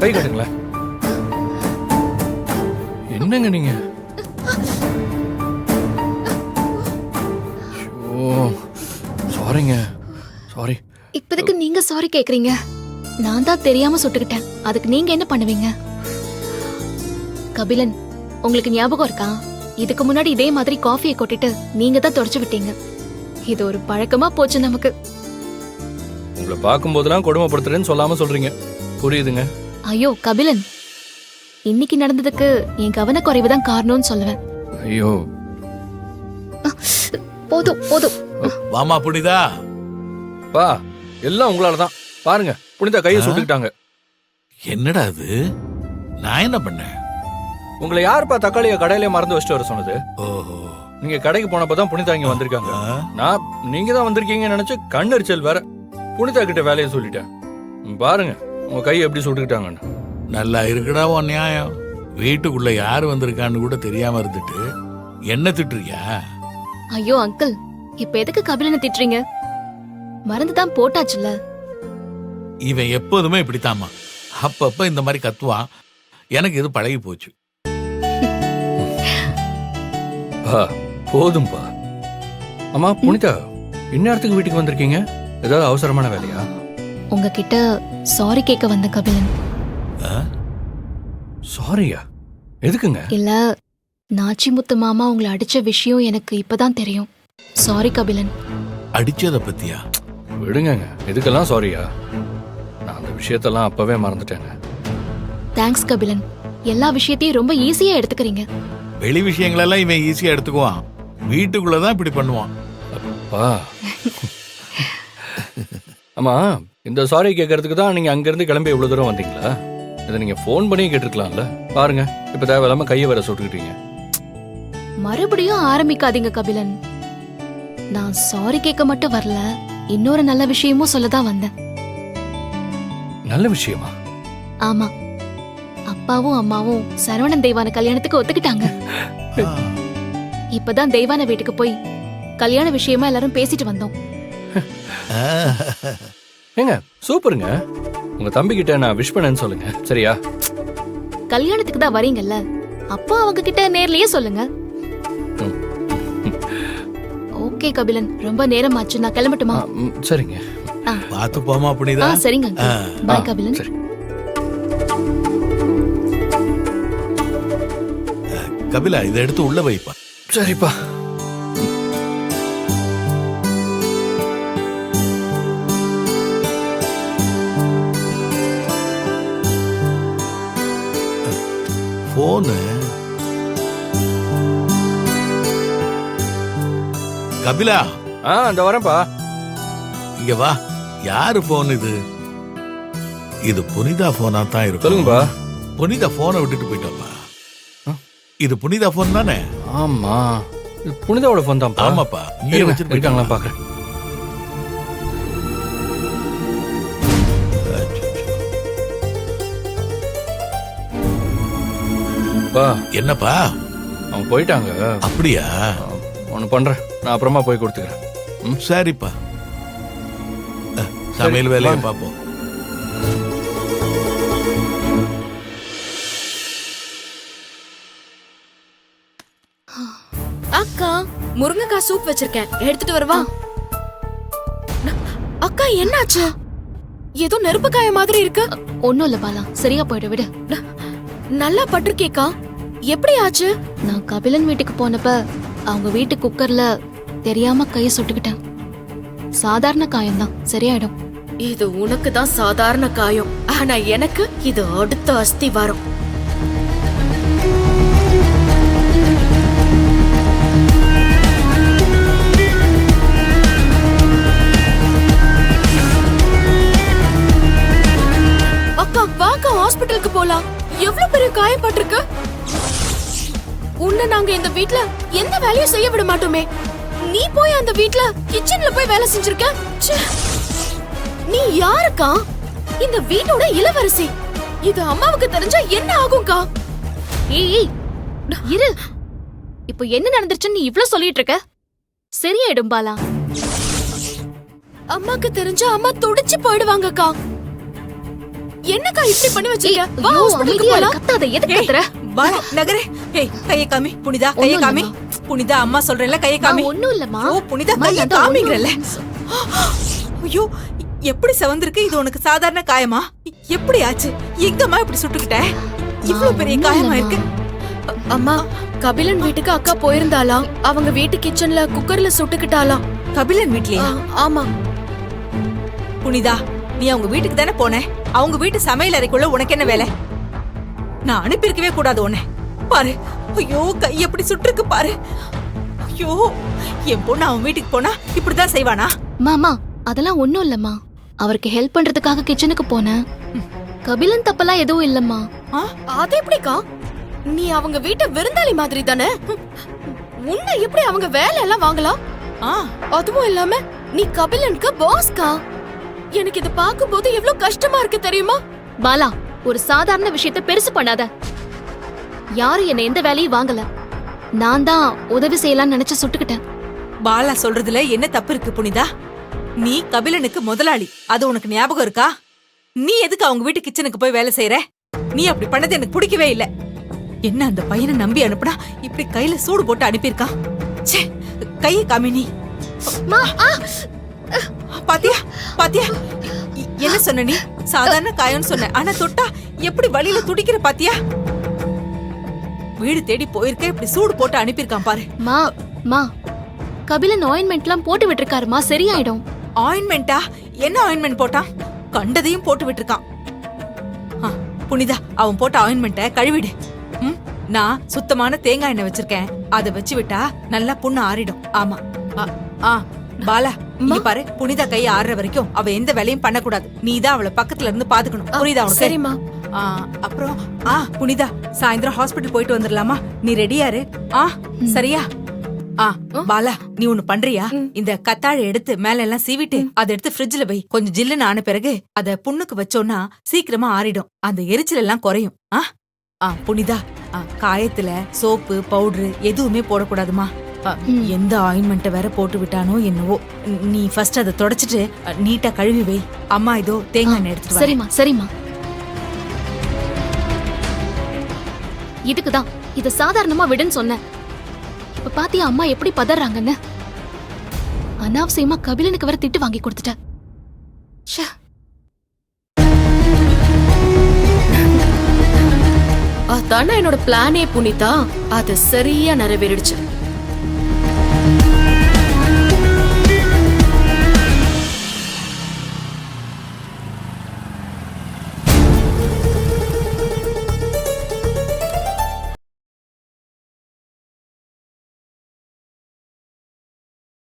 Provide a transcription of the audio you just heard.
கை கட்டுங்களேன். என்னங்க நீங்க? சாரிங்க, சாரி. இப்போதைக்கு நீங்க சாரி கேக்குறீங்க. நான் தான் தெரியாம சுட்டுக்கிட்டேன். அதுக்கு நீங்க என்ன பண்ணுவீங்க? கபிலன், உங்களுக்கு ஞாபகம் இருக்கா? இதுக்கு முன்னாடி இதே மாதிரி காஃபியை கொட்டிட்டு நீங்க தான் தொடச்சு விட்டீங்க. இது ஒரு பழக்கமா போச்சு நமக்கு. உங்களை பார்க்கும் போதெல்லாம் கொடுமைப்படுத்துறேன்னு சொல்லாம சொல்றீங்க. புரியுதுங்க. ஐயோ கபிலன், இன்னைக்கு நடந்ததுக்கு என் கவனக்குறைவு தான் காரணம்னு சொல்லுவேன். ஐயோ போதும் போதும். வாமா புனிதா. பா, எல்லாம் உங்களாலதான். பாருங்க, புனிதா கையை சுட்டுக்கிட்டாங்க. என்னடா அது? நான் என்ன பண்ணேன்? உங்களை யாருப்பா தக்காளியை கடையிலே மறந்து வச்சுட்டு வர சொன்னது? ஓஹோ, நீங்க கடைக்கு போனப்பதான் புனிதா இங்க வந்திருக்காங்க. நான் நீங்க தான் வந்திருக்கீங்கன்னு நினைச்சு கண்ணெரிச்சல் வேற. புனிதா கிட்ட வேலையை சொல்லிட்டேன். பாருங்க உங்க கையை எப்படி சுட்டுக்கிட்டாங்கன்னு. நல்லா இருக்குடா உன் நியாயம். வீட்டுக்குள்ள யாரு வந்திருக்கான்னு கூட தெரியாம இருந்துட்டு என்ன திட்டுறியா? ஐயோ அங்கிள், இப்ப எதுக்கு கபிலனை திட்டுறீங்க? மறந்துதான் போட்டாச்சுல்ல. இவன் எப்போதுமே இப்படித்தாமா. அப்பப்ப இந்த மாதிரி கத்துவான். எனக்கு இது பழகி போச்சு. போதும்பா. அம்மா புனிதா, இந்நேரத்துக்கு வீட்டுக்கு வந்திருக்கீங்க? ஏதாவது அவசரமான வேலையா? உங்ககிட்ட சாரி கேட்க வந்த கபிலன். சாரியா? எதுக்குங்க? இல்ல, நாச்சிமுத்து மாமா உங்களை அடிச்ச விஷயம் எனக்கு இப்பதான் தெரியும். சாரி கபிலன். அடிச்சத பத்தியா? விடுங்க, இதுக்கெல்லாம் சாரியா? நான் அந்த விஷயத்தெல்லாம் அப்பவே மறந்துட்டேங்க. தேங்க்ஸ் கபிலன். எல்லா விஷயத்தையும் ரொம்ப ஈஸியா எடுத்துக்கிறீங்க. வெளி விஷயங்களெல்லாம் இவன் ஈஸியா எடுத்துக்குவான். வீட்டுக்குள்ளதான் இப்படி பண்ணுவான். அப்பா. ஆமா, இந்த சாரி கேட்கறதுக்கு தான் நீங்க அங்கிருந்து கிளம்பி இவ்வளவு தூரம் வந்தீங்களா? இதை நீங்க போன் பண்ணி கேட்டிருக்கலாம்ல. பாருங்க, இப்ப தேவையில்லாம கையை வர சுட்டுக்கிட்டீங்க. மறுபடியும் ஆரம்பிக்காதீங்க கபிலன். நான் சாரி கேட்க மட்டும் வரல, இன்னொரு நல்ல விஷயமும் சொல்லதான் வந்தேன். நல்ல விஷயமா? ஆமா, அப்பாவும் அம்மாவும் சரவணன் தெய்வான கல்யாணத்துக்கு ஒத்துக்கிட்டாங்க. இப்பதான் தெய்வான வீட்டுக்கு போய் கல்யாண விஷயமா எல்லாரும் பேசிட்டு வந்தோம். ஏங்க சூப்பருங்க. உங்க தம்பி கிட்ட நான் விஷ் பண்ணேன்னு சொல்லுங்க, சரியா? கல்யாணத்துக்கு தான் வரீங்கல்ல, அப்பா அவங்க கிட்ட நேர்லயே சொல்லுங்க. ஓகே கபிலன், ரொம்ப நேரம் ஆச்சு, நான் கிளம்பட்டுமா? சரிங்க. பாத்து போமா புனிதா. சரிங்க, பாய் கபிலன். சரி. கபிலா, இதை எடுத்து உள்ள வைப்பா. சரிப்பா. போனு கபிலா. இந்த வரேன்ப்பா. இங்க வா. யாரு போன் இது? இது புனிதா போனா தான் இருக்கும். சொல்லுங்கப்பா. புனிதா போனை விட்டுட்டு போயிட்டப்பா. இது புனிதா போன் தானே? ஆமா, இது புனிதாவோட போன் தான். ஆமாப்பா. இங்கே வச்சிட்டு இருக்காங்களா பாக்குறேன். என்னப்பா? அவங்க போயிட்டாங்க. அப்படியா? ஒண்ணு பண்றேன், நான் அப்புறமா போய் கொடுத்துக்கிறேன். சரிப்பா, சமையல் வேலையை பார்ப்போம். அக்கா, முருங்கைக்காய் சூப் வச்சிருக்கேன், எடுத்துட்டு வரவா? அக்கா என்னாச்சு? ஏதோ நெருப்பு காய மாதிரி இருக்கு. ஒண்ணும் இல்ல பாலா, சரியா போயிடு, விடு. நல்லா பட்டிருக்கேக்கா. எப்படி ஆச்சு? நான் கபிலன் வீட்டுக்கு போனப்ப அவங்க வீட்டு குக்கர்ல தெரியாம கைய சுட்டுக்கிட்டேன். சாதாரண காயம்தான், சரியாயிடும். இது உனக்கு தான் சாதாரண காயம், ஆனா எனக்கு இது அடுத்த அஸ்தி வரும். அக்கா வாக்கா, ஹாஸ்பிட்டலுக்கு போலாம். எவ்வளவு பெரிய காயப்பட்டிருக்கு. உன்னை நாங்க இந்த வீட்ல எந்த வேலையும் செய்ய விட மாட்டோமே. நீ போய் அந்த வீட்ல கிச்சன்ல போய் வேலை செஞ்சிருக்க. நீ யாருக்கா? இந்த வீட்டோட இளவரசி. இது அம்மாவுக்கு தெரிஞ்சா என்ன ஆகும்க்கா? ஏய் இரு, இப்போ என்ன நடந்துருச்சுன்னு நீ இவ்ளோ சொல்லிட்டு இருக்க? சரியாயிடும் பாலா. அம்மாக்கு தெரிஞ்சா அம்மா துடிச்சு போயிடுவாங்கக்கா. என்னக்கா இப்படி பண்ணி வச்சிருக்க? வா, ஐயோ, ஹாஸ்பிடலுக்கு அமைதியா இரு, போலாம். கத்தாத, எதுக்கு கத்துற? பாலா நகரே. ஏய் கையை காமி புனிதா, கையை ஒண்ணும் காமி. புனிதா அம்மா சொல்றேன்ல, கையை காமி. ஒண்ணும் இல்லம்மா. ஓ புனிதா, அம்மா, கையை நான் தான் காமிங்கறல்ல. ஐயோ, எப்படி செவந்திருக்கு? இது உனக்கு சாதாரண காயமா? எப்படி ஆச்சு? எங்கம்மா இப்படி சுட்டுக்கிட்ட? இவ்வளவு பெரிய ஒண்ணும் காயமா இல்லம்மா. இருக்கு. அம்மா, கபிலன் வீட்டுக்கு அக்கா போயிருந்தாளாம். அவங்க வீட்டு கிச்சன்ல குக்கர்ல சுட்டுக்கிட்டாளாம். கபிலன் வீட்லயா? ஆமா. புனிதா, நீ அவங்க வீட்டுக்கு தானே போன? அவங்க வீட்டு சமையல் அறைக்குள்ள உனக்கு என்ன வேலை? நான் அனுப்பியிருக்கவே கூடாது உன்னை. பாரு, ஐயோ கை எப்படி சுட்டுருக்கு பாரு. ஐயோ, என் பொண்ணு அவன் வீட்டுக்கு போனா இப்படிதான் செய்வானா? மாமா, அதெல்லாம் ஒண்ணும் இல்லம்மா. அவருக்கு ஹெல்ப் பண்றதுக்காக கிச்சனுக்கு போனேன். கபிலன் தப்பெல்லாம் எதுவும் இல்லம்மா. ஆ? அது எப்படிக்கா? நீ அவங்க வீட்டு விருந்தாளி மாதிரி தானே? உன்னை எப்படி அவங்க வேலை எல்லாம் வாங்கலாம்? ஆ, அதுவும் இல்லாம நீ கபிலனுக்கு பாஸ்கா. எனக்கு இத பாக்கும்போது எவ்வளவு கஷ்டமா இருக்கு தெரியுமா? பாலா, ஒரு சாதாரண விஷயத்தை பெருசு பண்ணாத. யாரும் என்ன எந்த வேலையும் வாங்கல. நான் தான் உதவி செய்யலாம்னு நினைச்சு சுட்டுக்கிட்டேன். பாலா சொல்றதுல என்ன தப்பு இருக்கு புனிதா? நீ கபிலனுக்கு முதலாளி, அது உனக்கு ஞாபகம் இருக்கா? நீ எதுக்கு அவங்க வீட்டு கிச்சனுக்கு போய் வேலை செய்யற? நீ அப்படி பண்ணது எனக்கு பிடிக்கவே இல்ல. என்ன அந்த பையனை நம்பி அனுப்புனா இப்படி கையில சூடு போட்டு அனுப்பியிருக்கான். ச்சே, கையை காமி நீ. பாத்தியா பாத்தியா, என்ன சொன்ன நீ? சாதாரண காயம்னு சொன்ன, ஆனா தொட்டா எப்படி வலியில துடிக்கிற பாத்தியா? வீடு தேடி போயிருக்க, இப்படி சூடு போட்டு அனுப்பியிருக்கான் பாரு. மா, கபிலன் ஆயின்மெண்ட்லாம் போட்டு விட்டுருக்காருமா, சரியாயிடும். ஆயின்மெண்டா? என்ன ஆயின்மெண்ட் போட்டான்? கண்டதையும் போட்டு விட்டுருக்கான். ஆ, புனிதா, அவன் போட்ட ஆயின்மெண்ட்டை கழுவிடு. நான் சுத்தமான தேங்காய் எண்ணெய் வச்சிருக்கேன், அதை வச்சு விட்டா நல்லா புண்ணு ஆறிடும். ஆமா. பாலா, நீ பாரு, புனிதா கை ஆறுற வரைக்கும் அவ எந்த வேலையும் பண்ணக்கூடாது. நீ தான் அவளை பக்கத்துல இருந்து பாத்துக்கணும். புரியுதா உனக்கு? சரிம்மா. அப்புறம் புனிதா, சாயந்தரம் ஹாஸ்பிடல் போயிட்டு வந்துடலாமா? நீ ரெடியா இரு. சரியா? பாலா, நீ ஒண்ணு பண்றியா? இந்த கத்தாழை எடுத்து மேல எல்லாம் சீவிட்டு அதை எடுத்து ஃப்ரிட்ஜ்ல வை. கொஞ்சம் ஜில்லுன்னு ஆன பிறகு அத புண்ணுக்கு வச்சோம்னா சீக்கிரமா ஆறிடும். அந்த எரிச்சல் எல்லாம் குறையும். புனிதா, காயத்துல சோப்பு பவுடரு எதுவுமே போடக்கூடாதுமா. எந்த ஆயின்மெண்ட்டை வேற போட்டு விட்டானோ என்னவோ. நீ ஃபர்ஸ்ட் அதை தொடச்சிட்டு நீட்டா கழுவி வை. அம்மா இதோ தேங்காய் எண்ணெய் எடுத்துட்டு வா. சரிம்மா, சரிம்மா. இதுக்குதான் இத சாதாரணமா விடுன்னு சொன்னேன். இப்ப பாத்தியா அம்மா எப்படி பதறாங்கன்னு? அனாவசியமா கபிலனுக்கு வேற திட்டு வாங்கி கொடுத்துட்ட. ச்சே. அதானே என்னோட பிளானே புனிதா. அது சரியா நிறைவேறிடுச்சு.